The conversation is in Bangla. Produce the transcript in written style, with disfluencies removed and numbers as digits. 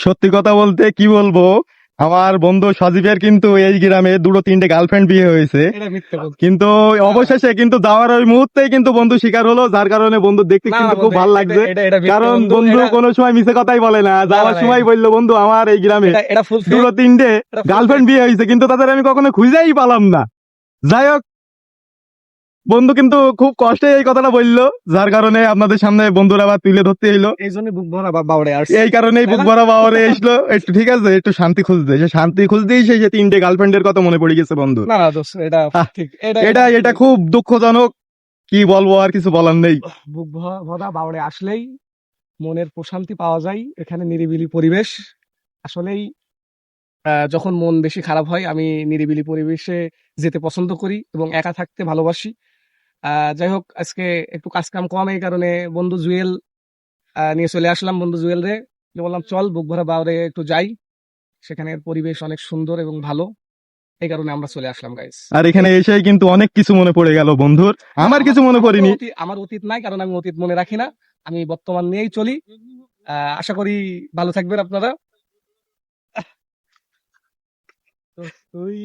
সত্যি কথা বলতে কি বলবো, আমার বন্ধু সজীবের কিন্তু এই গ্রামে দুটো তিনটে গার্লফ্রেন্ড বিয়ে হয়েছে, এটা মিথ্যে বলছি। কিন্তু অবশেষে কিন্তু যাওয়ার ওই মুহূর্তেই কিন্তু বন্ধু শিকার হলো, যার কারণে বন্ধু দেখতে না কিন্তু না খুব বন্ধু, ভালো এটা লাগছে। এটা এটা মিথ্যে কারণ বন্ধু, বন্ধু এটা কোনো সময় মিছে কথাই বলে না, না যাওয়ার না সময় বললো বন্ধু আমার এই গ্রামে এটা এটা ফুল ফেক, দুটো তিনটে এটা ফুল গার্লফ্রেন্ড বিয়ে হয়েছে, কিন্তু তাদের আমি কখনো খুঁজেই পেলাম না। যাই হোক, বন্ধু কিন্তু খুব কষ্টে এই কথাটা বললো, যার কারণে আপনাদের সামনে বন্ধুরা আবার তুলে ধরতে হইলো। এই জন্য বুক ভরা বাউড়ে আসছে, এই কারণেই তাই বুক না? ভরা পাওয়ারে এসলো একটু, ঠিক আছে, একটু শান্তি খুঁজতে, সে শান্তি খুঁজতেই সে তিনটে গার্লফ্রেন্ডের কথা মনে পড়ে গেছে বন্ধু। না না দোস্ত, এটা আহ, ঠিক, এটা এটা এটা খুব দুঃখজনক, কি বলবো, আর কিছু বলার নেই। বুক ভরা বাউড়ে আসলেই মনের প্রশান্তি পাওয়া যায়। এখানে নিরিবিলি পরিবেশ। আসলেই যখন মন বেশি খারাপ হয় আমি নিরিবিলি পরিবেশে যেতে পছন্দ করি এবং একা থাকতে ভালোবাসি। যাই হোক, আজকে একটু কাজ কাম কম, এই কারণে বন্ধু জুয়েল নিয়ে চলে আসলাম। বন্ধু জুয়েল রে বললাম চল বুক ভরা বাউড়ে একটু যাই, সেখানের পরিবেশ অনেক সুন্দর এবং ভালো। এই কারণে আমরা চলে আসলাম গাইস। আর এখানে এসেই কিন্তু অনেক কিছু মনে পড়ে গেল বন্ধুর, না আমার আমার কিছু মনে আমার তো পড়েনি। আমার অতীত নাই, কারণ আমি অতীত মনে রাখি না। আমি বর্তমান নিয়েই চলি। আশা করি ভালো থাকবেন আপনারা। তো তুই